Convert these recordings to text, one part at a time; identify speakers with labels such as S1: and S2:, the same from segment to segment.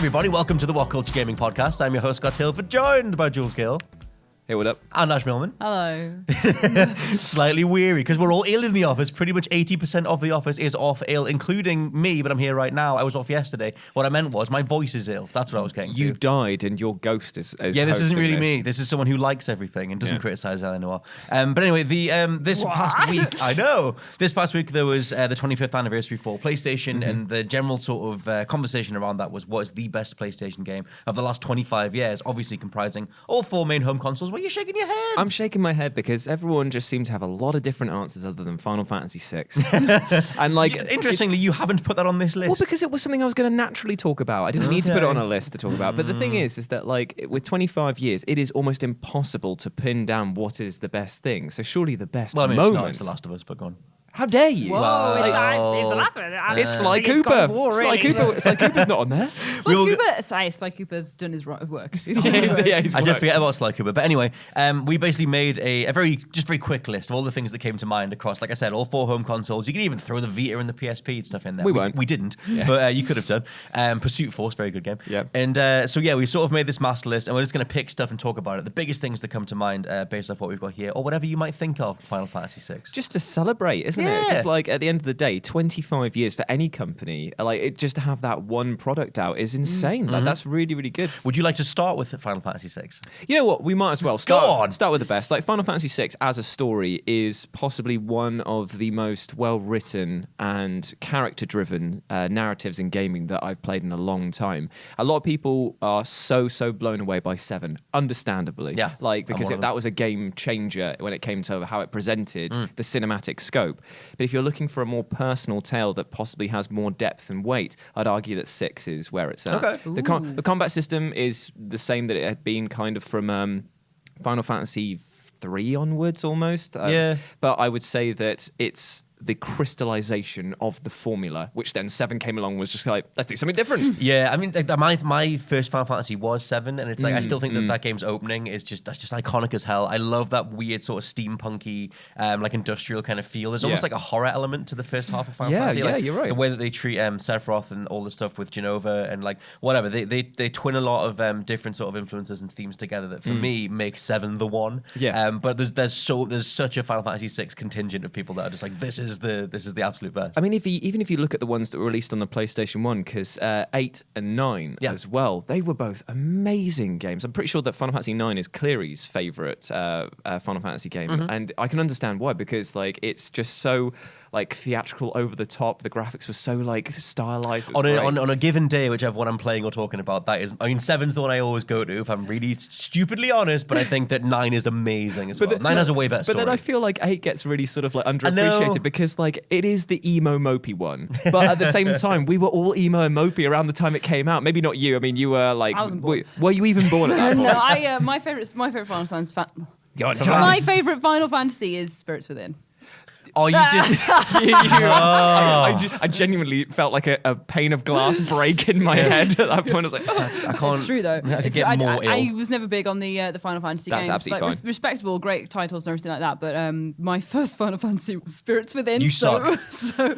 S1: everybody. Welcome to the WhatCulture Gaming Podcast. I'm your host, Scott Tilford, joined by Jules Gill.
S2: Hey, what up?
S1: And Ash Millman.
S3: Hello.
S1: Slightly weary because we're all ill in the office. Pretty much 80% of the office is off ill, including me, but I'm here right now. I was off yesterday. What I meant was my voice is ill. That's what I was getting to.
S2: You died and your ghost is
S1: yeah, this isn't really me. This is someone who likes everything and doesn't criticize Eleanor. But anyway, this past week, I know, this past week there was the 25th anniversary for PlayStation, and the general sort of conversation around that was what is the best PlayStation game of the last 25 years, obviously comprising all four main home consoles. Why are you shaking your head?
S2: I'm shaking my head because everyone just seems to have a lot of different answers other than Final Fantasy VI. And
S1: interestingly, you haven't put that on this list.
S2: Well, because it was something I was going to naturally talk about. I didn't need to put it on a list to talk about. But the thing is that like with 25 years, it is almost impossible to pin down what is the best thing. So surely the best
S1: moment.
S2: It's
S1: not. It's The Last of Us, but go on.
S2: How dare you?
S3: Whoa, it's The Last of Us.
S2: It's Sly Cooper. Sly Cooper's not on there.
S3: Sly Cooper's done his work.
S2: He's
S1: I did forget about Sly Cooper. But anyway, we basically made a very quick list of all the things that came to mind across, like I said, all four home consoles. You can even throw the Vita and the PSP and stuff in there. We didn't, but you could have done. Pursuit Force, very good game.
S2: Yep.
S1: And so we sort of made this master list, and we're just going to pick stuff and talk about it. The biggest things that come to mind based off what we've got here, or whatever you might think of Final Fantasy VI.
S2: Just to celebrate, isn't it? Just like at the end of the day, 25 years for any company, just to have that one product out is insane. Like that's really, really good.
S1: Would you like to start with Final Fantasy VI?
S2: You know what? We might as well start with the best. Like Final Fantasy VI as a story is possibly one of the most well-written and character-driven narratives in gaming that I've played in a long time. A lot of people are so blown away by 7, understandably.
S1: Yeah,
S2: because that was a game changer when it came to how it presented the cinematic scope. But if you're looking for a more personal tale that possibly has more depth and weight, I'd argue that 6 is where it's at.
S1: Okay.
S2: The combat system is the same that it had been kind of from Final Fantasy 3 onwards almost. But I would say that it's the crystallization of the formula, which then 7 came along, was just like, let's do something different.
S1: Yeah, I mean, my first Final Fantasy was 7, and it's like I still think that game's opening is just iconic as hell. I love that weird sort of steampunky, like industrial kind of feel. There's almost like a horror element to the first half of Final Fantasy.
S2: Yeah, you're right.
S1: The way that they treat Sephiroth and all the stuff with Genova and like whatever, they twin a lot of different sort of influences and themes together that for me makes 7 the one.
S2: Yeah.
S1: But there's such a Final Fantasy 6 contingent of people that are just like, this is the absolute best.
S2: I mean, even if you look at the ones that were released on the PlayStation 1, because 8 and 9 as well, they were both amazing games. I'm pretty sure that Final Fantasy 9 is Cleary's favourite Final Fantasy game, and I can understand why, because like it's just so like theatrical, over the top. The graphics were so like stylized.
S1: On a given day, whichever one I'm playing or talking about, that is, I mean, 7's the one I always go to if I'm really stupidly honest, but I think that 9 is amazing as well. 9 has a way better story.
S2: But then I feel like 8 gets really sort of like underappreciated because like it is the emo mopey one, but at the same time we were all emo and mopey around the time it came out. Maybe not you. I mean, you were like, were you even born at that point?
S3: No, my favorite Final Fantasy. My favorite Final Fantasy is Spirits Within.
S1: Oh, you did.
S2: I genuinely felt like a pane of glass break in my head at that point. I was like,
S1: I can't.
S3: It's true though. I was never big on the Final Fantasy games.
S2: That's absolutely fine.
S3: Respectable, great titles and everything like that. But my first Final Fantasy was Spirits Within.
S1: You suck.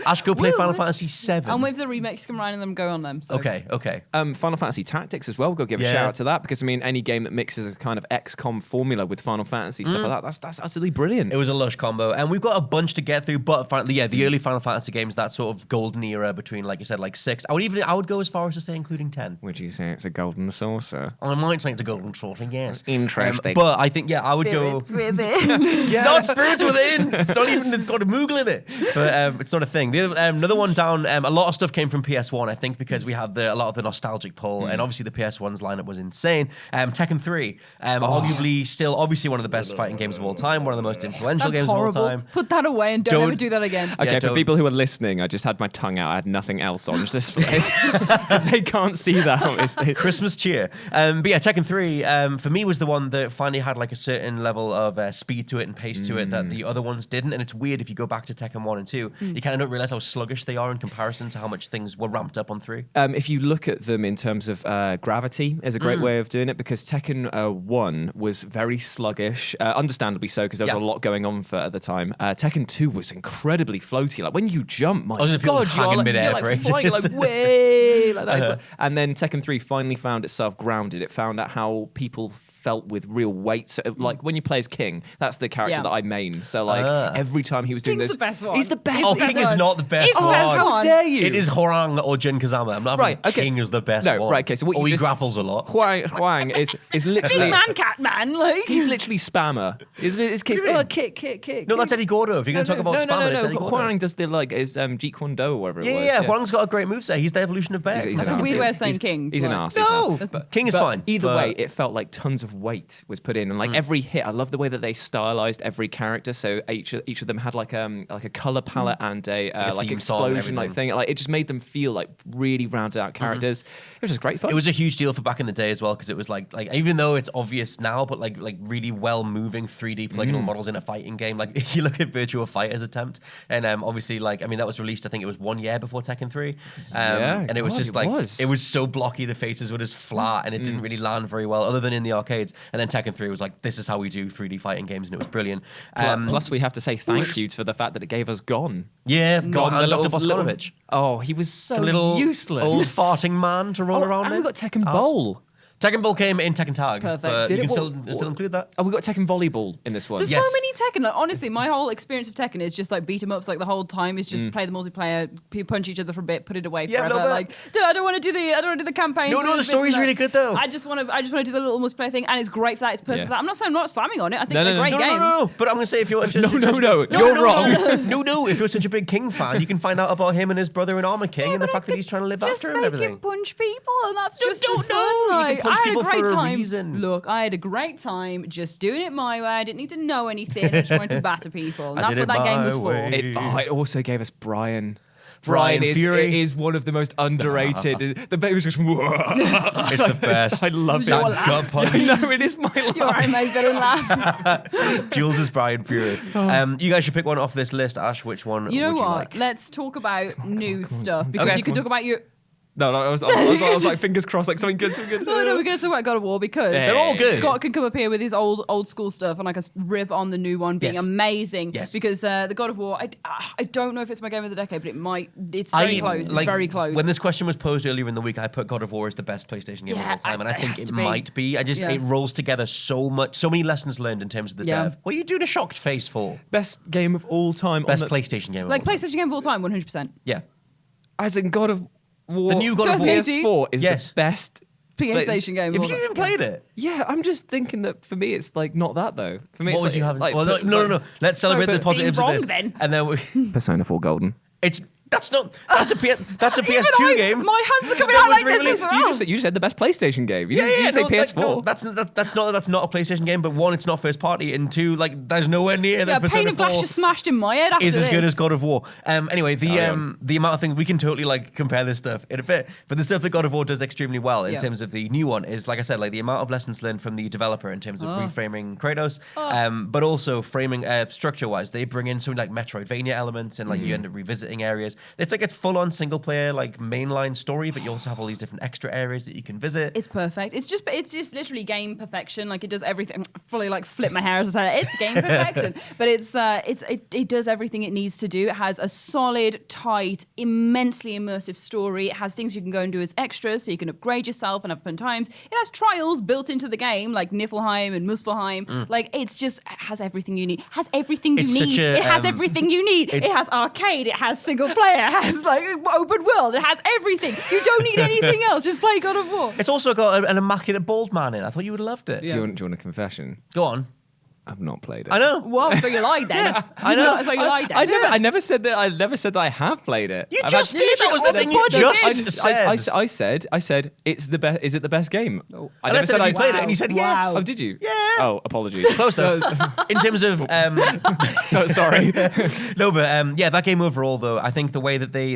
S1: Ash, go play Final Fantasy 7.
S3: And with the remakes come around and them go on them. So.
S1: Okay.
S2: Final Fantasy Tactics as well. Go give a shout out to that, because I mean, any game that mixes a kind of XCOM formula with Final Fantasy stuff like that, that's utterly brilliant.
S1: It was a lush combo, and we've got a bunch to get through. But the early Final Fantasy games, that sort of golden era between, like you said, like 6. I would go as far as to say including 10.
S2: Would you say it's a golden saucer?
S1: I might say it's a golden saucer, yes.
S2: Interesting.
S1: But I think, I would go.
S3: Spirits Within.
S1: It's not Spirits Within. It's not even got a Moogle in it. But it's not a thing. The other, another one down. A lot of stuff came from PS1, I think, because we had a lot of the nostalgic pull, and obviously the PS1's lineup was insane. Tekken 3, obviously one of the best fighting games of all time, one of the most influential games of all time.
S3: Put that away and don't ever do that again.
S2: Okay, for people who are listening, I just had my tongue out. I had nothing else on display because they can't see that, obviously.
S1: Christmas cheer. But Tekken 3 for me was the one that finally had like a certain level of speed to it and pace to it that the other ones didn't. And it's weird, if you go back to Tekken 1 and 2, you kind of don't realize how sluggish they are in comparison to how much things were ramped up on 3.
S2: If you look at them in terms of gravity, is a great way of doing it, because Tekken 1 was very sluggish, understandably so, because there was a lot going on at the time. Tekken 2 was incredibly floaty. Like when you jump, my God, you're like flying like way like that. And then Tekken 3 finally found itself grounded. It found out how people felt with real weight. So, like when you play as King, that's the character that I main. So like every time he was doing
S3: King's
S2: this,
S3: the best one.
S2: he's the best.
S1: Oh, King is not the best
S3: It's the
S1: one.
S3: best one.
S2: How dare you?
S1: It is Hwoarang or Jin Kazama. I'm not having King is the best one.
S2: Right, okay. So what
S1: he grapples a lot.
S2: Hwoarang is literally
S3: Big man, cat man, like
S2: he's literally spammer. His kick, kick.
S1: No, that's Eddie Gordo. If you're going to talk about spamming, it's Eddie Gordo.
S2: Hwoarang does the is Jeet Kune Do or whatever.
S1: Yeah. Hwoarang's got a great moveset. He's the evolution of Bear.
S3: That's a weird way of saying King.
S2: He's an arse.
S1: No, King is fine.
S2: Either way, it felt like tons of weight was put in, and like every hit, I love the way that they stylized every character. So each of them had like a color palette and a like explosion like thing. Like it just made them feel like really rounded out characters. It was just great fun.
S1: It was a huge deal for back in the day as well because it was like even though it's obvious now, but like really well moving 3D polygonal models in a fighting game. Like you look at Virtua Fighter's attempt, and obviously like I mean that was released I think it was 1 year before Tekken 3, and it was just it was so blocky. The faces were just flat, and it didn't really land very well, other than in the arcades. And then Tekken 3 was like, this is how we do 3D fighting games, and it was brilliant.
S2: Plus, we have to say thank you for the fact that it gave us Gon.
S1: Yeah, Gon and
S2: the
S1: Dr. Voskonovich.
S2: Oh, he was so
S1: little
S2: useless.
S1: Old farting man to roll around
S2: and
S1: in.
S2: we got Tekken Bowl.
S1: Tekken Bowl came in Tekken Tag.
S3: Perfect.
S1: But
S3: Did
S1: you
S3: it?
S1: can still include that.
S2: Oh, we got Tekken Volleyball in this one.
S3: There's so many Tekken. Like, honestly, my whole experience of Tekken is just like beat 'em ups. Like the whole time is just play the multiplayer, punch each other for a bit, put it away forever. Like, I don't want to do the campaign.
S1: No, the story's really good though.
S3: I just want to do the little multiplayer thing, and it's great for that. It's perfect for that. I'm not saying I'm not slamming on it. I think they're great games.
S1: No. But I'm gonna say if you're
S2: you're wrong.
S1: No. If you're such a big King fan, you can find out about him and his brother in Armor King and the fact that he's trying to live after him and everything.
S3: Just make him punch people, and that's just
S1: don't
S3: fun.
S1: know.
S3: Like,
S1: You can punch people
S3: I had a great
S1: for a
S3: time.
S1: reason.
S3: Look, I had a great time just doing it my way. I didn't need to know anything. I just wanted to batter people. And that's what that game was for.
S2: It also gave us Brian.
S1: Brian Fury
S2: is one of the most underrated. The baby was just.
S1: It's the best.
S2: I love it.
S1: Gut punch.
S2: No, it is my life.
S3: Your anime better laugh.
S1: Jules is Brian Fury. You guys should pick one off this list. Ash, which one?
S3: You know
S1: would
S3: what?
S1: You like?
S3: Let's talk about new stuff because you can talk about your.
S2: No, I was like fingers crossed, like something good.
S3: No, we're going to talk about God of War because
S1: they're all good.
S3: Scott can come up here with his old school stuff and I can rip on the new one being amazing.
S1: Yes.
S3: Because the God of War, I don't know if it's my game of the decade, but it might. It's very close. It's very close.
S1: When this question was posed earlier in the week, I put God of War as the best PlayStation game of all time, and I think it might be. It rolls together so many lessons learned in terms of the dev. What are you doing a shocked face for?
S2: Best game of all time.
S1: Best PlayStation game of all time.
S3: PlayStation game of all time, 100%.
S1: Yeah.
S2: As in God of War.
S1: The new God of War.
S2: PS4 is the best
S3: PlayStation game.
S1: Have you even played it?
S2: Yeah, I'm just thinking that for me it's like not that though. For me,
S1: what would you have? Well, no. Let's celebrate the positives of this.
S3: Then.
S1: And then
S2: Persona 4 Golden.
S1: That's a PS2 game.
S3: My hands are coming out like this as well.
S2: You just said the best PlayStation game. You didn't say PS4.
S1: That's not a PlayStation game. But one, it's not first party, and two, like there's nowhere near that. Persona
S3: Pain and Flash
S1: 4
S3: just smashed in my head. After
S1: is as
S3: this.
S1: good as God of War. Anyway, the amount of things we can totally like compare this stuff in a bit. But the stuff that God of War does extremely well in terms of the new one is, like I said, like the amount of lessons learned from the developer in terms of reframing Kratos, but also framing structure-wise. They bring in some like Metroidvania elements, and like you end up revisiting areas. It's like a full-on single player like mainline story, but you also have all these different extra areas that you can visit.
S3: It's perfect. It's just literally game perfection. Like it does everything. Fully like flip my hair as I say it. It's game perfection, but it does everything it needs to do. It has a solid, tight, immensely immersive story. It has things you can go and do as extras, so you can upgrade yourself and have fun times. It has trials built into the game, like Niflheim and Muspelheim. Like it has everything you need. Has everything you need. It has everything you need. It has arcade. It has single player. It has like open world. It has everything. You don't need anything else. Just play God of War.
S1: It's also got an immaculate bald man in. I thought you would have loved it.
S2: Do you want a confession?
S1: Go on.
S2: I've not played it.
S1: I know.
S3: Whoa, so you lied then.
S1: Yeah, I know.
S3: So you lied then.
S2: I never said that. I never said that I have played it.
S1: You just did. That was the thing you just said.
S2: I said it's the best. Is it the best game?
S3: No.
S1: I never said I played it, and you said yes.
S3: Wow.
S2: Oh, did you?
S1: Yeah.
S2: Oh, apologies.
S1: Close though. In terms of
S2: so sorry.
S1: No, but that game overall though, I think the way that they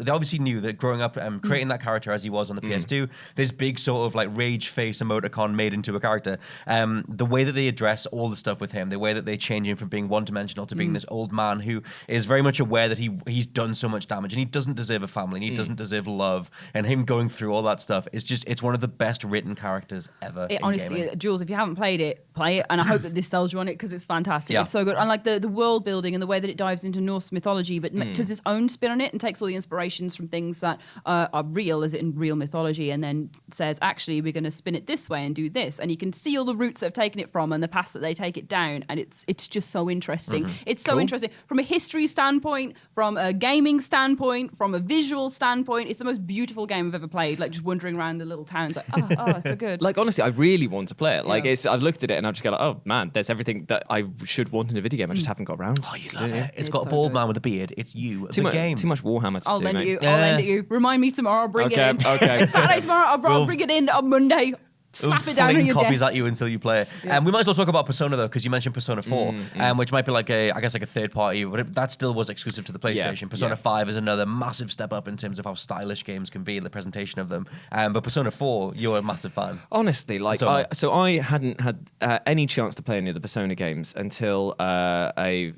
S1: obviously knew that growing up, creating that character as he was on the PS2, this big sort of like rage face emoticon made into a character. The way that they address all the stuff with him, the way that they change him from being one-dimensional to being this old man who is very much aware that he's done so much damage and he doesn't deserve a family and he doesn't deserve love, and him going through all that stuff is just, it's one of the best written characters ever.
S3: Honestly, Jules, if you haven't played it, play it, and I hope that this sells you on it because it's fantastic. It's so good. And like the world building and the way that it dives into Norse mythology, but does its own spin on it and takes all the inspirations from things that are real, as in real mythology, and then says, actually, we're going to spin it this way and do this. And you can see all the roots that have taken it from and the paths that they take it down. And it's just so interesting. It's so interesting from a history standpoint, from a gaming standpoint, from a visual standpoint. It's the most beautiful game I've ever played. Like just wandering around the little towns, like, oh, it's so good.
S2: Like honestly, I really want to play it. Like I've looked at it and I've just got like, oh man, there's everything that I should want in a video game. I just haven't got around.
S1: Oh, you'd love it. It's got a bald man with a beard. It's you. The game.
S2: Too much Warhammer to
S3: I'll
S2: do,
S3: lend
S2: mate.
S3: it you. I'll lend it you. Remind me tomorrow. I'll bring it in.
S2: Okay.
S3: Saturday tomorrow. I'll bring it in on Monday. Slap it down on your
S1: copies
S3: desk.
S1: at you until you play it. We might as well talk about Persona though, because you mentioned Persona 4, which might be like a third party, but that still was exclusive to the PlayStation. Persona 5 is another massive step up in terms of how stylish games can be, the presentation of them. But Persona 4, you're a massive fan.
S2: Honestly, like I hadn't had any chance to play any of the Persona games until a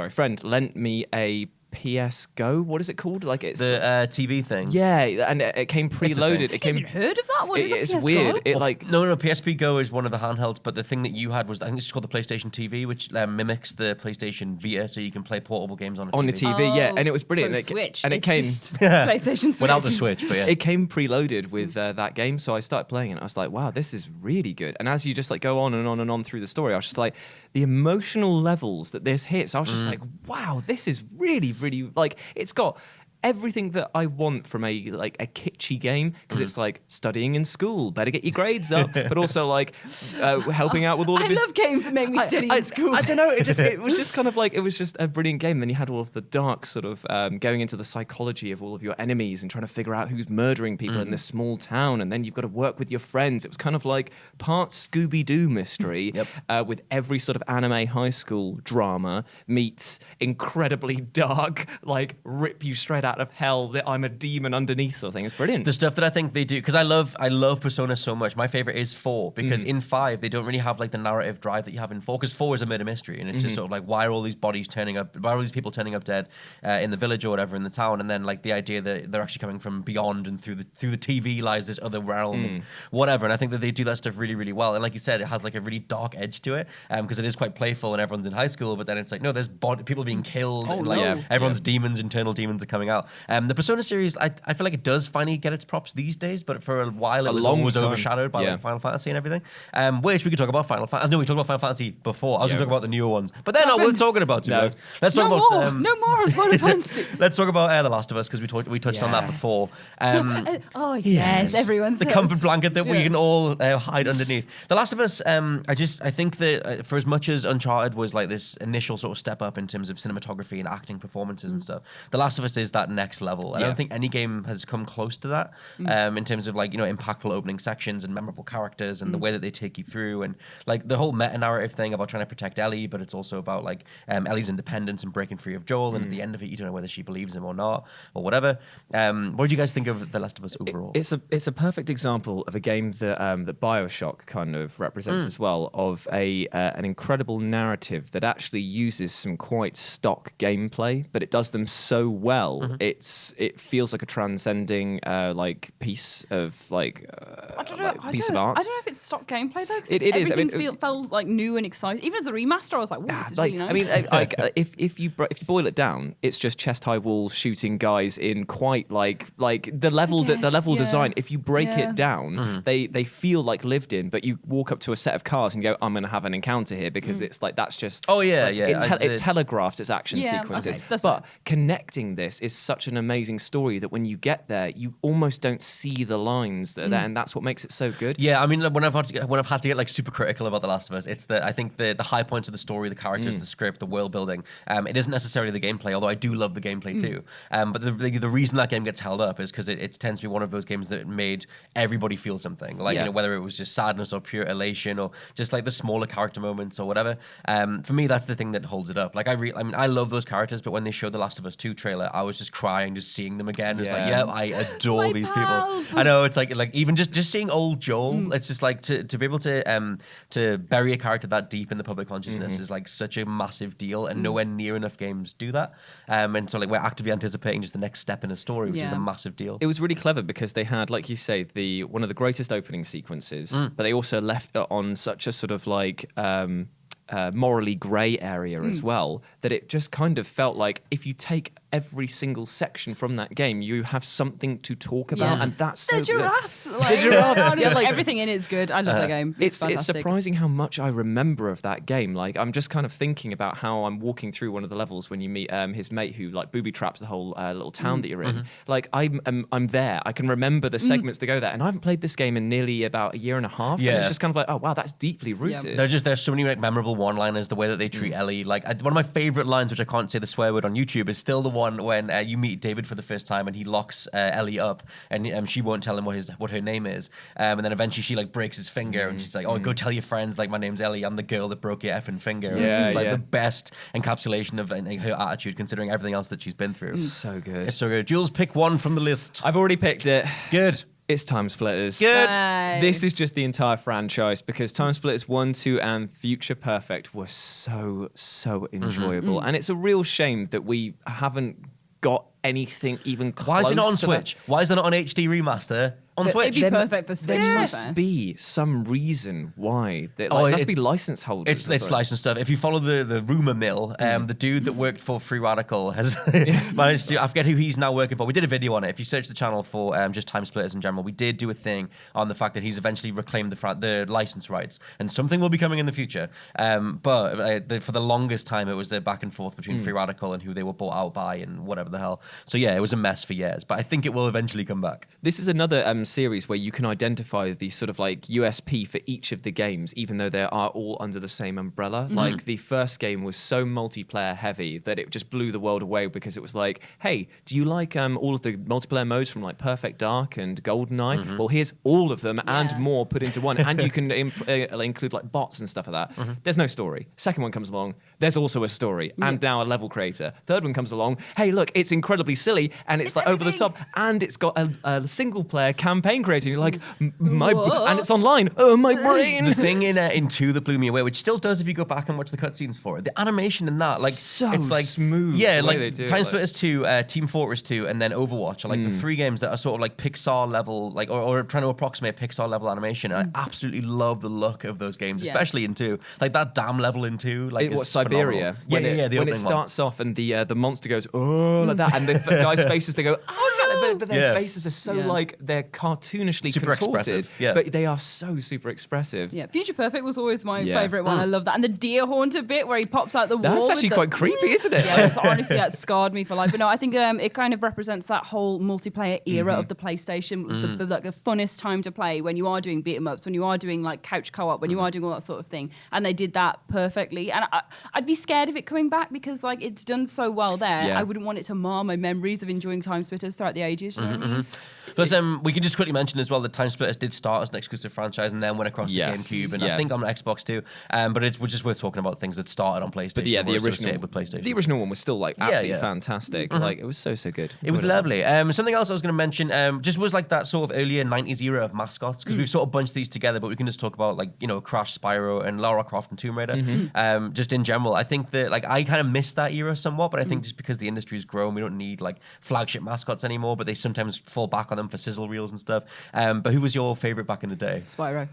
S2: friend lent me a PS Go. What is it called? Like it's
S1: the TV thing.
S2: Yeah, and it came preloaded.
S3: It came. Have you heard of that? What is
S2: it's
S3: PS
S2: weird.
S3: Go?
S2: It like
S1: no, PSP Go is one of the handhelds, but the thing that you had was I think it's called the PlayStation TV, which mimics the PlayStation Vita, so you can play portable games on a TV.
S2: On the TV, yeah, and it was brilliant.
S3: So Switch,
S2: and it came
S3: PlayStation Switch
S1: without the Switch, but yeah,
S2: it came preloaded with that game. So I started playing it. I was like, wow, this is really good. And as you just like go on and on and on through the story, I was just like, the emotional levels that this hits, I was just like, wow, this is really, really like. It's got everything that I want from a kitschy game, because it's like studying in school, better get your grades up, but also like helping out with all of
S3: I love games that make me study in school.
S2: I don't know, it was just kind of like, it was just a brilliant game. Then you had all of the dark sort of going into the psychology of all of your enemies and trying to figure out who's murdering people in this small town, and then you've got to work with your friends. It was kind of like part Scooby-Doo mystery with every sort of anime high school drama meets incredibly dark, like rip you straight out of hell that I'm a demon underneath sort of thing. It's brilliant.
S1: The stuff that I think they do, because I love Persona so much. My favorite is 4, because in 5 they don't really have like the narrative drive that you have in 4, because 4 is a murder mystery, and it's just sort of like, why are all these bodies turning up, why are all these people turning up dead in the village or whatever in the town, and then like the idea that they're actually coming from beyond, and through the TV lies this other realm, whatever. And I think that they do that stuff really, really well. And like you said, it has like a really dark edge to it, because it is quite playful and everyone's in high school, but then it's like, no, there's people being killed, and like everyone's demons, internal demons are coming out. The Persona series, I feel like it does finally get its props these days, but for a while it was always overshadowed by like Final Fantasy and everything. Which we could talk about Final Fantasy. No, we talked about Final Fantasy before. I was going to talk about the newer ones, but they're not worth talking about too much. Let's talk about
S3: no more on Final Fantasy.
S1: Let's talk about The Last of Us, because we touched on that before.
S3: Yes, everyone's
S1: the comfort blanket that we can all hide underneath. The Last of Us, I think that for as much as Uncharted was like this initial sort of step up in terms of cinematography and acting performances and stuff, The Last of Us is that next level. I don't think any game has come close to that in terms of like, impactful opening sections and memorable characters and the way that they take you through, and like the whole meta narrative thing about trying to protect Ellie, but it's also about like Ellie's independence and breaking free of Joel, and at the end of it you don't know whether she believes him or not or whatever. What did you guys think of The Last of Us overall?
S2: It's a perfect example of a game that that BioShock kind of represents as well, of an incredible narrative that actually uses some quite stock gameplay, but it does them so well. It feels like a transcending like piece of like piece of art.
S3: I don't know if it's stock gameplay though.
S2: It is.
S3: Everything felt like new and exciting. Even as a remaster, I was like, "Wow, this is really nice."
S2: I mean, if you boil it down, it's just chest high walls shooting guys in quite like the level design. If you break it down, they feel like lived in. But you walk up to a set of cars and you go, "I'm going to have an encounter here," because it's like that's just it telegraphs its action sequences.
S3: Okay, that's
S2: but connecting this is such an amazing story that when you get there, you almost don't see the lines that are there, and that's what makes it so good.
S1: Yeah, I mean, when I've had to get like super critical about The Last of Us, it's I think the high points of the story, the characters, the script, the world building. It isn't necessarily the gameplay, although I do love the gameplay too. But the reason that game gets held up is because it tends to be one of those games that made everybody feel something, like whether it was just sadness or pure elation or just like the smaller character moments or whatever. For me, that's the thing that holds it up. Like I love those characters, but when they showed the Last of Us 2 trailer, I was just crying just seeing them again. It's like,
S2: Yeah.
S1: I adore these
S3: pals.
S1: people. I know, it's like even just seeing old Joel, it's just like to be able to bury a character that deep in the public consciousness is like such a massive deal, and nowhere near enough games do that. And so like we're actively anticipating just the next step in a story, which is a massive deal.
S2: It was really clever because they had, like you say, one of the greatest opening sequences, but they also left it on such a sort of like morally grey area as well, that it just kind of felt like if you take every single section from that game, you have something to talk about, and that's
S3: the
S2: so
S3: giraffes.
S2: good.
S3: Like,
S2: the giraffe.
S3: honestly, like, everything in it is good. I love the game.
S2: It's
S3: fantastic.
S2: surprising how much I remember of that game. Like, I'm just kind of thinking about how I'm walking through one of the levels when you meet his mate who like booby traps the whole little town that you're in. Like, I'm there. I can remember the segments that go there, and I haven't played this game in nearly about a year and a half.
S1: Yeah.
S2: And it's just kind of like, oh wow, that's deeply rooted.
S1: There's so many like memorable one-liners. The way that they treat Ellie, like one of my favorite lines, which I can't say the swear word on YouTube, is still the one when you meet David for the first time and he locks Ellie up, and she won't tell him what her name is, and then eventually she like breaks his finger, and she's like, "Oh, go tell your friends like my name's Ellie. I'm the girl that broke your effing finger." And it's just like the best encapsulation of her attitude, considering everything else that she's been through.
S2: So good.
S1: It's so good. Jules, pick one from the list.
S2: I've already picked it.
S1: Good.
S2: It's TimeSplitters.
S1: Good.
S2: This is just the entire franchise because TimeSplitters 1, 2, and Future Perfect were so enjoyable. And it's a real shame that we haven't got anything even close.
S1: Why is it not on
S2: to
S1: Switch? Why is it not on HD remaster on Switch?
S3: It'd be perfect for Switch.
S2: There
S3: to be
S2: must
S3: fair.
S2: be some reason why. It must be license holders.
S1: It's licensed stuff. If you follow the rumor mill, the dude that worked for Free Radical has managed to. I forget who he's now working for. We did a video on it. If you search the channel for just TimeSplitters in general, we did do a thing on the fact that he's eventually reclaimed the license rights, and something will be coming in the future. But for the longest time, it was a back and forth between Free Radical and who they were bought out by and whatever the hell. So yeah, it was a mess for years. But I think it will eventually come back.
S2: This is another series where you can identify the sort of like USP for each of the games, even though they are all under the same umbrella. Like the first game was so multiplayer heavy that it just blew the world away because it was like, hey, do you like all of the multiplayer modes from like Perfect Dark and GoldenEye? Well, here's all of them and more put into one, and you can include like bots and stuff like that. There's no story. Second one comes along, there's also a story and now a level creator. Third one comes along, hey, look, it's incredibly silly and it's like over the top, and it's got a single player campaign creator. And you're like, and it's online. Oh, my brain.
S1: The thing in 2 that blew me away, which still does if you go back and watch the cutscenes for it, the animation in that, like,
S2: so
S1: it's like
S2: smooth.
S1: Yeah,
S2: the
S1: like
S2: way they do
S1: TimeSplitters 2, Team Fortress 2, and then Overwatch are like the 3 games that are sort of like Pixar level, like or trying to approximate Pixar level animation. And I absolutely love the look of those games, especially in 2. Like that dam level in 2, like
S2: What, Siberia?
S1: When it
S2: starts off and the monster goes, oh, like that, and the guy's faces, they go, oh, but their faces are so like, they're cartoonishly
S1: super
S2: contorted,
S1: expressive,
S2: but they are so super expressive.
S3: Yeah, Future Perfect was always my favourite one. I love that. And the deer haunter bit where he pops out the wall.
S2: That's actually quite creepy, isn't it?
S3: Yeah, honestly, that scarred me for life. But no, I think it kind of represents that whole multiplayer era of the PlayStation. It was the funnest time to play when you are doing beat 'em ups, when you are doing like couch co-op, when you are doing all that sort of thing. And they did that perfectly. And I'd be scared of it coming back because like it's done so well there.
S2: Yeah.
S3: I wouldn't want it to mar my memories of enjoying TimeSplitters throughout the ages. You know what I mean?
S1: Plus, we can just quickly mention as well that TimeSplitters did start as an exclusive franchise and then went across to GameCube and I think on Xbox too. But it's just worth talking about things that started on PlayStation.
S2: But yeah, the
S1: original with PlayStation.
S2: The original one was still like absolutely fantastic. Like it was so good.
S1: It was lovely. Something else I was going to mention just was like that sort of earlier 90s era of mascots, because we've sort of bunched these together, but we can just talk about like, you know, Crash, Spyro, and Lara Croft and Tomb Raider. Just in general, I think that like I kind of missed that era somewhat, but I think just because the industry's grown, we don't need like flagship mascots anymore, but they sometimes fall back on them for sizzle reels and stuff. But who was your favorite back in the day?
S3: Spyro.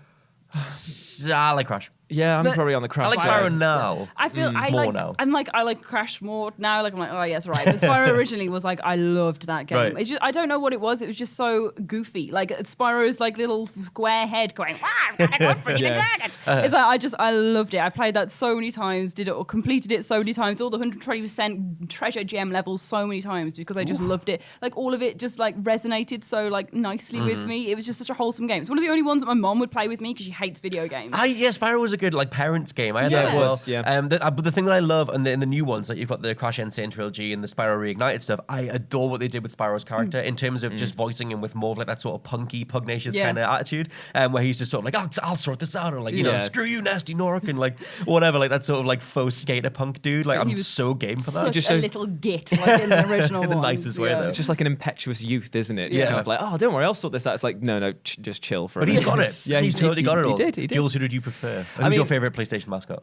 S1: I like Crash.
S2: Yeah, I'm probably on the Crash.
S1: I like Spyro now.
S3: I feel I
S1: more
S3: like.
S1: now.
S3: I like Crash more now. Like I'm like, oh yes, right. But Spyro originally was like, I loved that game.
S1: Right.
S3: It's just, I don't know what it was. It was just so goofy. Like Spyro's like little square head going, wow, I'm gonna go for the dragons. It's like I loved it. I played that so many times. Did it or completed it so many times. All the 120% treasure gem levels so many times because I just loved it. Like all of it just like resonated so like nicely with me. It was just such a wholesome game. It's one of the only ones that my mom would play with me because she hates video games.
S1: Spyro was a good like parents game. I had that as well.
S2: Yeah.
S1: But the thing that I love, and in the new ones, like you've got the Crash Insane trilogy and the Spyro Reignited stuff. I adore what they did with Spyro's character in terms of just voicing him with more of like that sort of punky, pugnacious kind of attitude, where he's just sort of like, I'll sort this out, or like, you know, screw you, nasty Norik, and like whatever, like that sort of like faux skater punk dude. Like, I'm so game for that.
S3: Such just a little git, like in the original
S1: in the nicest way, though.
S2: Just like an impetuous youth, isn't it? Just kind of like, oh, don't worry, I'll sort this out. It's like, no, just chill for a minute.
S1: But he's got it. Yeah, he's totally got it all.
S2: He did.
S1: Jules, who did you prefer? Who's your favorite PlayStation mascot?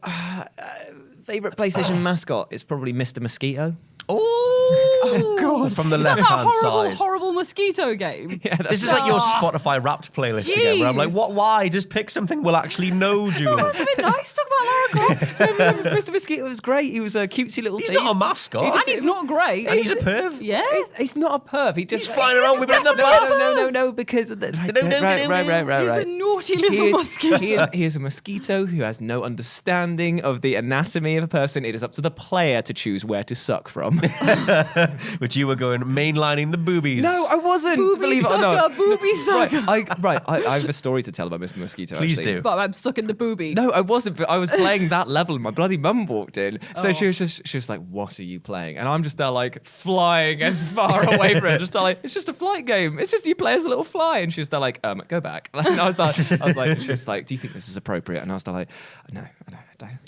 S2: Favorite PlayStation mascot is probably Mr. Mosquito.
S1: Oh
S3: God!
S1: From the left-hand side.
S3: Horrible mosquito game.
S2: Yeah,
S1: this is like your Spotify Wrapped playlist again, where I'm like, what? Why? Just pick something we'll actually know, Jules.
S3: That's a bit nice. Talk about Lara Croft.
S2: Mr. Mosquito was great. He was a cutesy little.
S1: He's not a mascot,
S3: and he's not great.
S1: And he's a perv.
S3: Yeah,
S2: he's not a perv. He's
S1: flying around with him in the bath.
S2: No, because of the,
S3: right. He's a naughty little mosquito.
S2: He is a mosquito who has no understanding of the anatomy of a person. It is up to the player to choose where to suck from.
S1: Which you were going mainlining the boobies.
S2: No, I wasn't. Believe it or not.
S3: Booby sucker.
S2: I have a story to tell about Mr. Mosquito.
S1: Please
S2: actually.
S1: do.
S3: But I'm stuck in the booby.
S2: No, I wasn't. But I was playing that level, and my bloody mum walked in. So she was like, "What are you playing?" And I'm just there like flying as far away from it. Just like, it's just a flight game. It's just you play as a little fly. And she's there like, go back. And I was like, she's like, "Do you think this is appropriate?" And I was there like, no, I don't.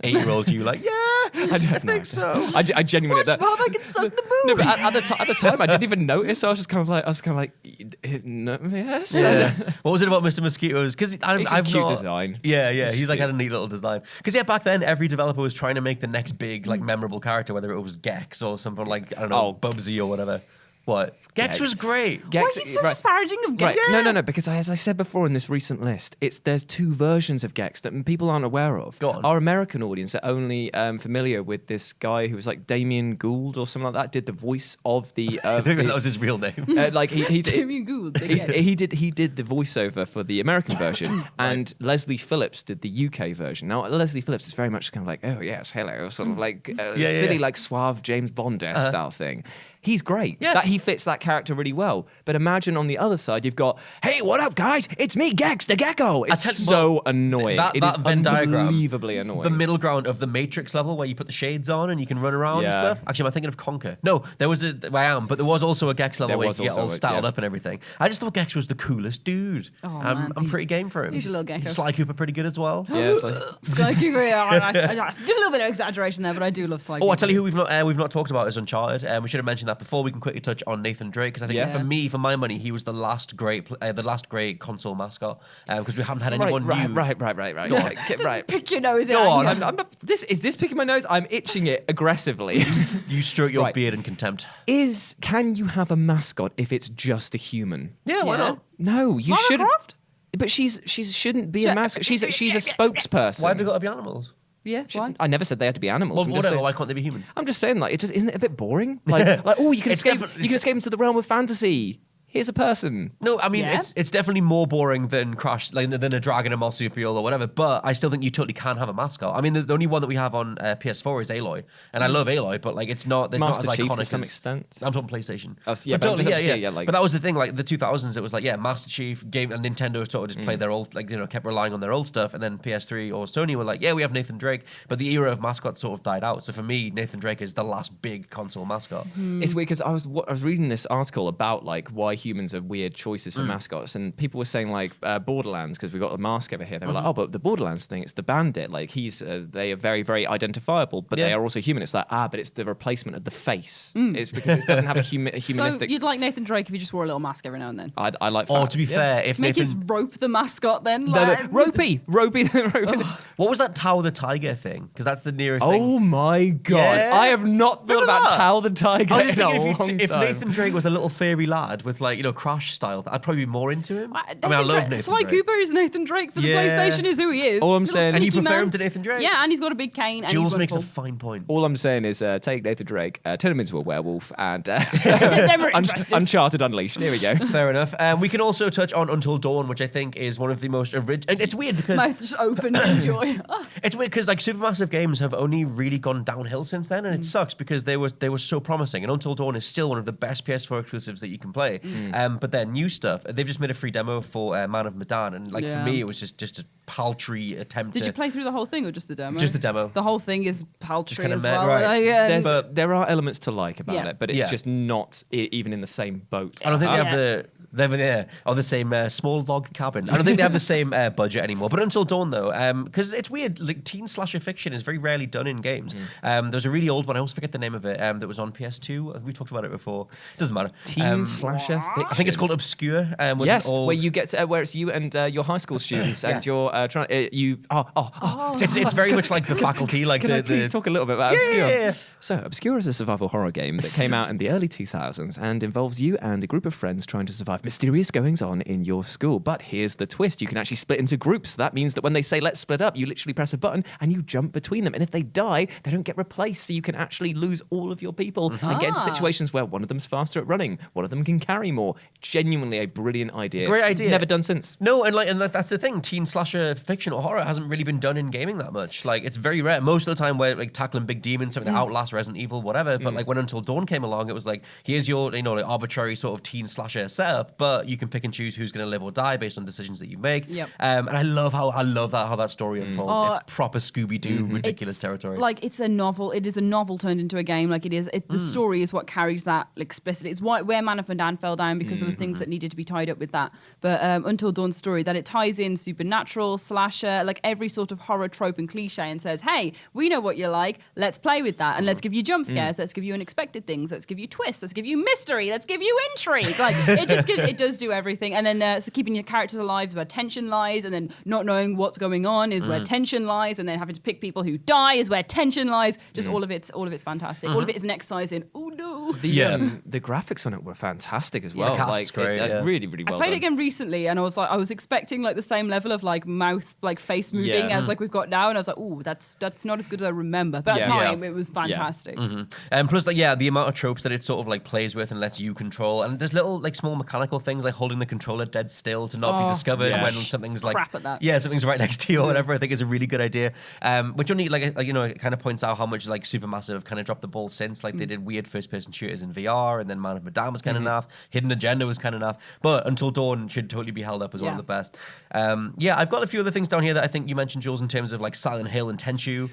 S1: 8-year-old you like, yeah, I think so.
S2: I genuinely
S3: Watch Mom, I can suck the booby.
S2: No, but at the time, I didn't even notice. So I was just kind of like, no, yes.
S1: Yeah. What was it about Mr. Mosquito's? Because I've
S2: cute design.
S1: Yeah. He's like had a neat little design. Because back then every developer was trying to make the next big like memorable character, whether it was Gex or something like I don't know, Bubsy or whatever. What? Gex was great.
S3: Why are you so disparaging of Gex?
S2: Right. No, because as I said before in this recent list, there's two versions of Gex that people aren't aware of.
S1: Go on.
S2: Our American audience are only familiar with this guy who was like Damien Gould or something like that, did the voice of the...
S1: I think that was his real name.
S3: Damien Gould.
S2: He did the voiceover for the American version, and Leslie Phillips did the UK version. Now, Leslie Phillips is very much kind of like, oh, yes, hello, sort of like silly, like suave James Bond-esque style thing. He's great. Yeah. He fits that character really well. But imagine on the other side, you've got, hey, what up, guys? It's me, Gex the Gecko. It's so annoying. It is
S1: Venn diagram,
S2: unbelievably annoying.
S1: The middle ground of the Matrix level where you put the shades on and you can run around and stuff. Actually, am I thinking of Conker? No, there was but there was also a Gex level where you get all styled up and everything. I just thought Gex was the coolest dude.
S3: Oh,
S1: I'm pretty game for him.
S3: He's a little gecko.
S1: Sly Cooper pretty good as well.
S2: Yeah,
S3: Sly Cooper. I do a little bit of exaggeration there, but I do love Sly Cooper.
S1: I tell you who we've not talked about is Uncharted. We should have mentioned that before. We can quickly touch on Nathan Drake because I think for my money, he was the last great console mascot because we haven't had anyone new.
S2: Right.
S3: Right. Pick your nose.
S2: Go on. I'm not. Is this picking my nose? I'm itching it aggressively.
S1: You stroke your beard in contempt.
S2: Can you have a mascot if it's just a human?
S1: Yeah, why not?
S2: No, you
S3: Lara
S2: shouldn't.
S3: Croft?
S2: But she shouldn't be a mascot. She's a spokesperson.
S1: Why have they got to be animals?
S3: Yeah, why?
S2: I never said they had to be animals.
S1: Well, whatever. Why can't they be humans?
S2: I'm just saying, like, isn't it a bit boring? Like, you can escape into the realm of fantasy. Here's a person.
S1: No, I mean it's definitely more boring than Crash, like than a dragon, a marsupial, or whatever. But I still think you totally can have a mascot. I mean, the only one that we have on PS4 is Aloy, and I love Aloy, but like it's not. They're
S2: Master
S1: not as
S2: Chief
S1: iconic
S2: to some
S1: as,
S2: extent.
S1: I'm talking PlayStation.
S2: Oh, yeah,
S1: but totally,
S2: like,
S1: but that was the thing. Like the 2000s, it was like Master Chief, game, and Nintendo sort of just played their old, kept relying on their old stuff, and then PS3 or Sony were like, we have Nathan Drake, but the era of mascots sort of died out. So for me, Nathan Drake is the last big console mascot.
S2: It's weird because I was reading this article about like why humans are weird choices for mascots, and people were saying like Borderlands, because we've got a mask over here. They were like, but the Borderlands thing, it's the bandit. Like they are very, very identifiable, but they are also human. It's like but it's the replacement of the face. It's because it doesn't have a humanistic.
S3: So you'd like Nathan Drake if he just wore a little mask every now and then.
S2: I like.
S1: To be fair, if
S3: make
S1: Nathan...
S3: his Rope the mascot then.
S2: Ropey.
S1: What was that Tao the Tiger thing? Because that's the nearest thing.
S2: Oh my god!
S1: Yeah.
S2: I have not thought about Tao the Tiger.
S1: I was just thinking if Nathan Drake was a little fairy lad with Crash style, I'd probably be more into him. I love Nathan
S3: Sly
S1: Drake.
S3: Cooper is Nathan Drake for the PlayStation is who he is.
S2: All I'm saying,
S1: and you prefer him to Nathan Drake?
S3: Yeah, and he's got a big cane.
S1: Jules makes a fine point.
S2: All I'm saying is take Nathan Drake, turn him into a werewolf, and Uncharted Unleashed. Here we go.
S1: Fair enough. We can also touch on Until Dawn, which I think is one of the most original. And it's weird because
S3: mouth just open and enjoy.
S1: It's weird because supermassive games have only really gone downhill since then, and it sucks because they were so promising. And Until Dawn is still one of the best PS4 exclusives that you can play. But their new stuff, they've just made a free demo for Man of Medan, and like for me, it was just a paltry attempt.
S3: Did you play through the whole thing or just the demo?
S1: Just the demo.
S3: The whole thing is paltry as
S1: well.
S3: Right.
S2: There are elements to like about it, but it's just not even in the same boat.
S1: I don't think they have the same small log cabin. I don't think they have the same budget anymore. But Until Dawn, though, because it's weird, like teen slasher fiction is very rarely done in games. There's a really old one, I always forget the name of it, that was on PS2. We talked about it before. Doesn't matter.
S2: Teen slasher fiction.
S1: I think it's called Obscure.
S2: Yes, where you get to, where it's you and your high school students, and you're trying.
S1: It's very much like The Faculty. Like
S2: Can I please talk a little bit about Obscure?
S1: Yeah.
S2: So, Obscure is a survival horror game that came out in the early 2000s and involves you and a group of friends trying to survive mysterious goings-on in your school. But here's the twist. You can actually split into groups. That means that when they say, let's split up, you literally press a button and you jump between them. And if they die, they don't get replaced. So you can actually lose all of your people and get into situations where one of them's faster at running, one of them can carry more. Genuinely a brilliant idea.
S1: Great idea.
S2: Never done since.
S1: No, and that's the thing. Teen slasher fiction or horror hasn't really been done in gaming that much. Like, it's very rare. Most of the time, we're like tackling big demons, something that outlasts Resident Evil, whatever. But like when Until Dawn came along, it was like, here's your like arbitrary sort of teen slasher setup, but you can pick and choose who's going to live or die based on decisions that you make.
S3: Yep.
S1: And I love how that story unfolds. It's proper Scooby-Doo ridiculous territory.
S3: Like it's a novel. It is a novel turned into a game. Like the story is what carries that explicit. It's where Man of Medan fell down because there was things that needed to be tied up with that. But Until Dawn's story, that it ties in supernatural, slasher, like every sort of horror trope and cliche, and says, hey, we know what you like. Let's play with that, and let's give you jump scares. Let's give you unexpected things. Let's give you twists. Let's give you mystery. Let's give you intrigue. Like it does do everything. And then so keeping your characters alive is where tension lies, and then not knowing what's going on is where tension lies, and then having to pick people who die is where tension lies. Just all of it's fantastic. All of it is an exercise in
S2: The graphics on it were fantastic as well.
S1: The cast's great.
S2: Really, really well
S3: I played it
S2: done.
S3: again recently, and I was expecting like the same level of like mouth, like face moving as like we've got now, and I was like, ooh, that's not as good as I remember. But at the time, it was fantastic.
S1: And plus, like, the amount of tropes that it sort of like plays with and lets you control, and there's little like small mechanical things like holding the controller dead still to not be discovered when something's like
S3: crap at that.
S1: something's right next to you or whatever. I think is a really good idea. Which only like it kind of points out how much like Supermassive have kind of dropped the ball since. Like they did weird first-person shooters in VR, and then Man of Medan was kind of naff. Hidden Agenda was kind of naff, but Until Dawn should totally be held up as one of the best. I've got a few other things down here that I think you mentioned, Jules, in terms of like Silent Hill and Tenchu,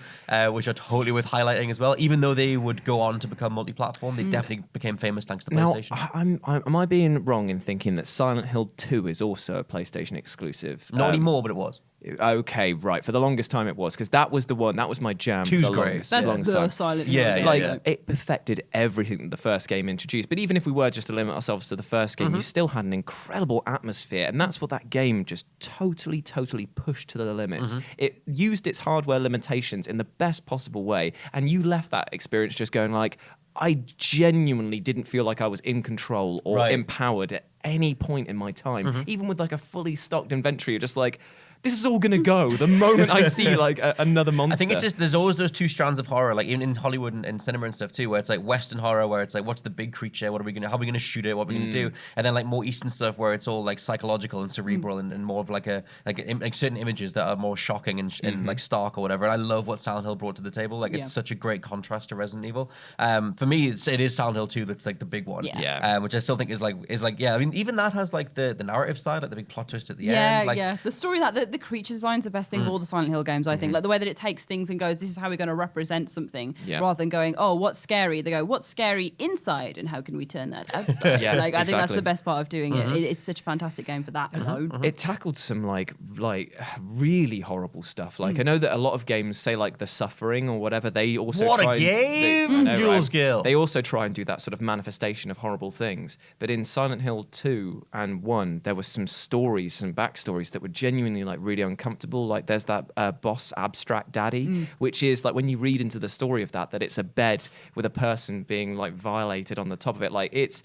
S1: which are totally worth highlighting as well. Even though they would go on to become multi-platform, they definitely became famous thanks to PlayStation.
S2: Now, am I being wrong in thinking that Silent Hill 2 is also a PlayStation exclusive?
S1: Not anymore, but it was.
S2: Okay, right. For the longest time it was, because that was the one, that was my jam.
S1: Two's
S2: for the
S1: great.
S2: longest,
S3: That's
S2: longest
S3: the
S2: time.
S3: Silent Hill game.
S2: Like, it perfected everything that the first game introduced. But even if we were just to limit ourselves to the first game, you still had an incredible atmosphere. And that's what that game just totally pushed to the limits. It used its hardware limitations in the best possible way. And you left that experience just going like, I genuinely didn't feel like I was in control or empowered at any point in my time. Even with like a fully stocked inventory, you're just like, this is all going to go the moment I see like another monster.
S1: I think it's just, there's always those two strands of horror, like even in Hollywood and cinema and stuff too, where it's like Western horror, where it's like, what's the big creature? How are we going to shoot it? What are we going to do? And then like more Eastern stuff where it's all like psychological and cerebral and more of like certain images that are more shocking and like stark or whatever. And I love what Silent Hill brought to the table. Like it's such a great contrast to Resident Evil. For me, it is Silent Hill 2 that's like the big one. Which I still think is like, I mean, even that has like the narrative side, like the big plot twist at the end. Like,
S3: the story the creature design's the best thing of all the Silent Hill games, I think. Like the way that it takes things and goes, this is how we're going to represent something, rather than going, oh, what's scary? They go, what's scary inside, and how can we turn that outside? I think that's the best part of doing it. It's such a fantastic game for that alone.
S2: It tackled some like really horrible stuff. Like I know that a lot of games say like The Suffering or whatever. They also
S1: Jules Gill.
S2: They also try and do that sort of manifestation of horrible things. But in Silent Hill 2 and 1, there was some stories, some backstories that were genuinely like really uncomfortable. Like there's that boss Abstract Daddy, which is like when you read into the story of that it's a bed with a person being like violated on the top of it. Like it's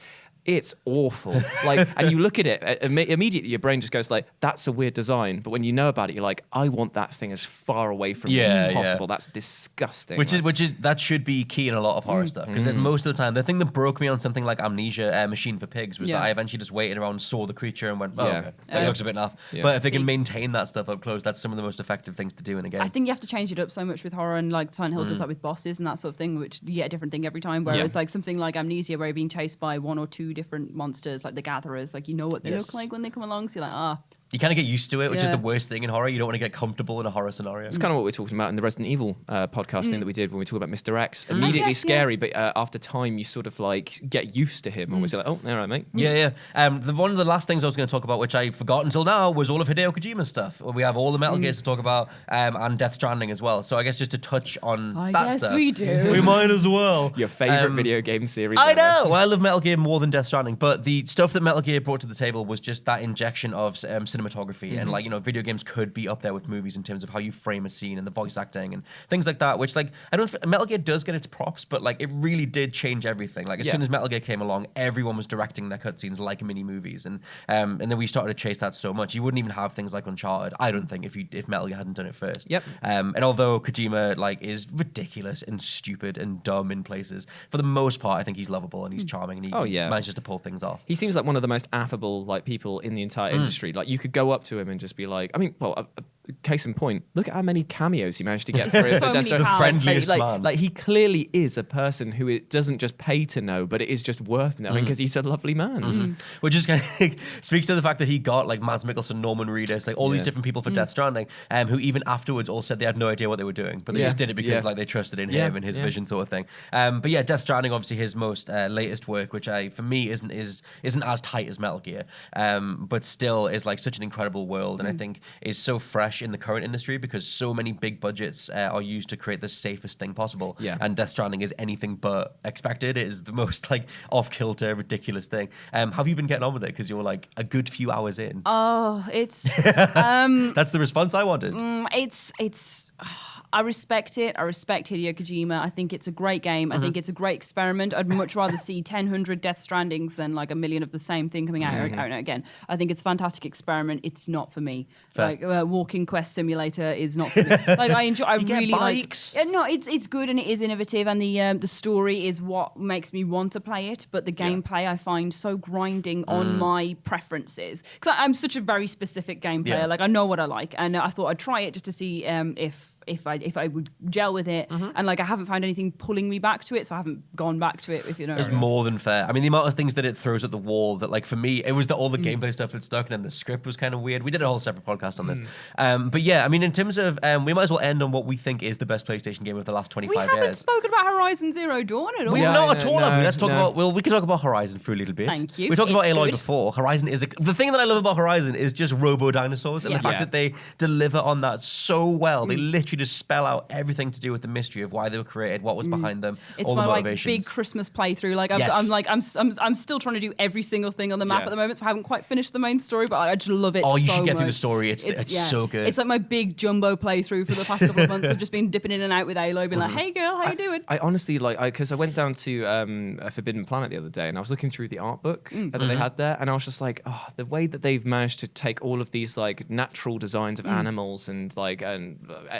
S2: awful. Like, and you look at it immediately, your brain just goes like, "That's a weird design." But when you know about it, you're like, "I want that thing as far away from me as possible." That's disgusting.
S1: Which is that should be key in a lot of horror stuff, because most of the time, the thing that broke me on something like Amnesia, Machine for Pigs, was that I eventually just waited around, saw the creature, and went, "Oh, okay, that looks a bit naff." But if they can maintain that stuff up close, that's some of the most effective things to do in a game.
S3: I think you have to change it up so much with horror, and like Silent Hill does that with bosses and that sort of thing, which you get a different thing every time. Whereas like something like Amnesia, where you're being chased by one or two different monsters, like the gatherers. Like, you know what they look like when they come along. So you're like,
S1: you kind of get used to it, which is the worst thing in horror. You don't want to get comfortable in a horror scenario.
S2: It's kind of what we're talking about in the Resident Evil podcast thing that we did when we talked about Mr. X. Immediately scary, but after time, you sort of like get used to him. Almost like, oh, all right, mate.
S1: Yeah. One of the last things I was going to talk about, which I forgot until now, was all of Hideo Kojima's stuff. We have all the Metal Gears to talk about, and Death Stranding as well. So I guess just to touch on that stuff.
S3: Yes, we do.
S1: We might as well.
S2: Your favorite video game series.
S1: I know. Well, I love Metal Gear more than Death Stranding, but the stuff that Metal Gear brought to the table was just that injection of cinematography and video games could be up there with movies in terms of how you frame a scene and the voice acting and things like that, which I don't Metal Gear does get its props, but it really did change everything. As soon as Metal Gear came along, everyone was directing their cutscenes like mini movies, and then we started to chase that so much. You wouldn't even have things like Uncharted, I don't think, if Metal Gear hadn't done it first.
S2: Yep.
S1: And although Kojima is ridiculous and stupid and dumb in places, for the most part I think he's lovable and he's charming and he manages to pull things off.
S2: He seems like one of the most affable people in the entire industry. You could go up to him and just be like, case in point, look at how many cameos he managed to get for it.
S3: The
S1: friendliest man.
S2: He clearly is a person who it doesn't just pay to know, but it is just worth knowing because he's a lovely man.
S1: Which is kind of speaks to the fact that he got Mads Mikkelsen, Norman Reedus, all these different people for Death Stranding, who even afterwards all said they had no idea what they were doing, but they just did it because they trusted in him and his vision, sort of thing. But yeah, Death Stranding, obviously his most latest work, which for me isn't as tight as Metal Gear, but still is such an incredible world, and I think is so fresh in the current industry because so many big budgets are used to create the safest thing possible. And Death Stranding is anything but expected. It is the most off-kilter, ridiculous thing. Have you been getting on with it? Because you're a good few hours in.
S3: Oh, it's
S1: that's the response I wanted.
S3: I respect it. I respect Hideo Kojima. I think it's a great game. I think it's a great experiment. I'd much rather see 1,000 Death Strandings than a million of the same thing coming out and again. I think it's a fantastic experiment. It's not for me. Walking Quest Simulator is not for me. I enjoy. I really
S1: bikes.
S3: No, it's good and it is innovative, and the story is what makes me want to play it. But the gameplay I find so grinding on my preferences because I'm such a very specific game player. I know what I like, and I thought I'd try it just to see if I would gel with it, and I haven't found anything pulling me back to it, so I haven't gone back to it. If you know,
S1: it's more than fair. I mean, the amount of things that it throws at the wall that, for me, it was all the gameplay stuff that stuck, and then the script was kind of weird. We did a whole separate podcast on this, but yeah, I mean, in terms of, we might as well end on what we think is the best PlayStation game of the last 25 years.
S3: We haven't spoken about Horizon Zero Dawn at all.
S1: We've not at all. Let's talk about. Well, we can talk about Horizon for a little bit.
S3: Thank you.
S1: We talked about Aloy before. Horizon is the thing that I love about Horizon is just robo dinosaurs and the fact that they deliver on that so well. They literally just spell out everything to do with the mystery of why they were created, what was behind them,
S3: it's
S1: all the
S3: my
S1: motivations.
S3: Big Christmas playthrough. I'm still trying to do every single thing on the map at the moment, so I haven't quite finished the main story, but I just love it.
S1: You
S3: so
S1: should get
S3: much.
S1: through the story. It's so good.
S3: It's my big jumbo playthrough for the past couple of months. I've just been dipping in and out with Aloy, being hey girl, how you doing?
S2: I honestly because I went down to a Forbidden Planet the other day, and I was looking through the art book that they had there, and I was just the way that they've managed to take all of these natural designs of animals and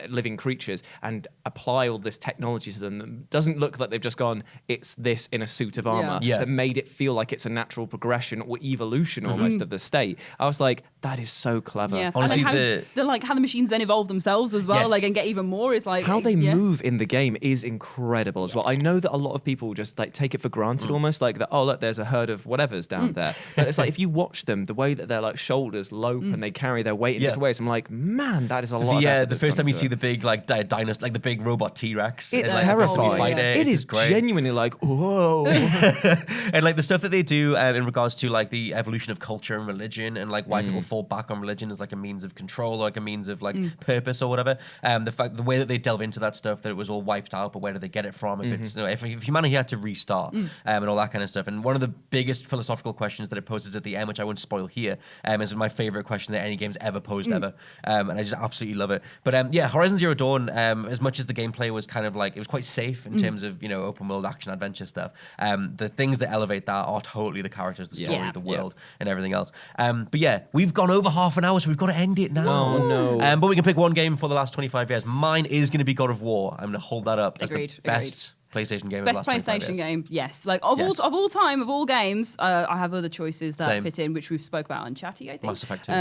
S2: living creatures and apply all this technology to them doesn't look like they've just gone, it's this in a suit of armor that made it feel like it's a natural progression or evolution almost of the state. I was like, that is so clever.
S3: Yeah.
S1: Honestly,
S3: how the machines then evolve themselves as well, and get even more. It's
S2: how they move in the game is incredible as well. I know that a lot of people just take it for granted almost, that, oh look, there's a herd of whatever's down there. But it's if you watch them, the way that their shoulders lope and they carry their weight in different ways, I'm like, man, that is a lot.
S1: Yeah, the first time you see the big dinosaur, the big robot T-Rex,
S2: it's terrifying. It is genuinely whoa.
S1: And the stuff that they do in regards to the evolution of culture and religion and why people fall back on religion as a means of control or a means of purpose or whatever. The way that they delve into that stuff, that it was all wiped out, but where did they get it from? If it's if humanity had to restart and all that kind of stuff. And one of the biggest philosophical questions that it poses at the end, which I won't spoil here, is my favorite question that any game's ever posed ever, and I just absolutely love it. But Horizon Zero Dawn, as much as the gameplay was kind of it was quite safe in terms of open world action adventure stuff, the things that elevate that are totally the characters, the story, the world, and everything else. But yeah, we've gone over half an hour, so we've got to end it now.
S2: Oh no!
S1: But we can pick one game for the last 25 years. Mine is going to be God of War. I'm going to hold that up as
S3: Agreed.
S1: the best PlayStation game.
S3: Best PlayStation game, yes. Of all time, of all games, I have other choices that fit in, which we've spoke about on Chatty, I think.
S1: Mass Effect 2.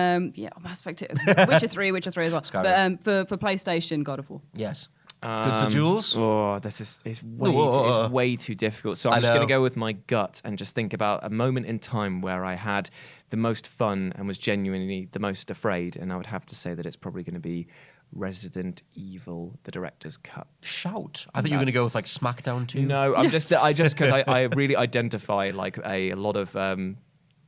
S3: Mass Effect 2. Witcher 3 as well.
S1: Skyrim.
S3: But for PlayStation, God of War.
S1: Yes. Good Sir Jules?
S2: Oh, it's way too difficult. So I'm just going to go with my gut and just think about a moment in time where I had the most fun and was genuinely the most afraid. And I would have to say that it's probably going to be Resident Evil, the director's cut.
S1: Shout! I thought you were going to go with like SmackDown 2.
S2: No, I just because I really identify like a lot of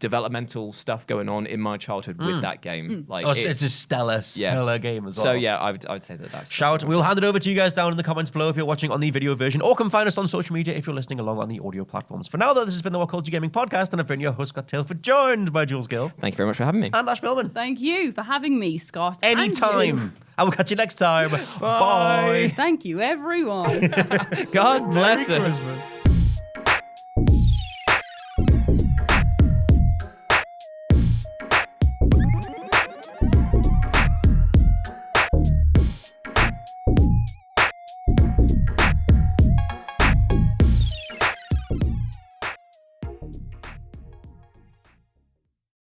S2: developmental stuff going on in my childhood with that game. Like
S1: it's a stellar game as well.
S2: So yeah, I would say that's
S1: Shout. We'll hand it over to you guys down in the comments below if you're watching on the video version, or come find us on social media if you're listening along on the audio platforms. For now, though, this has been the WhatCulture Gaming Podcast, and I've been your host, Scott Tailford, joined by Jules Gill.
S2: Thank you very much for having me.
S1: And Ash Millman.
S3: Thank you for having me, Scott.
S1: Anytime. I will catch you next time. Bye.
S3: Thank you, everyone.
S2: God bless
S1: Merry
S2: us.
S1: Christmas.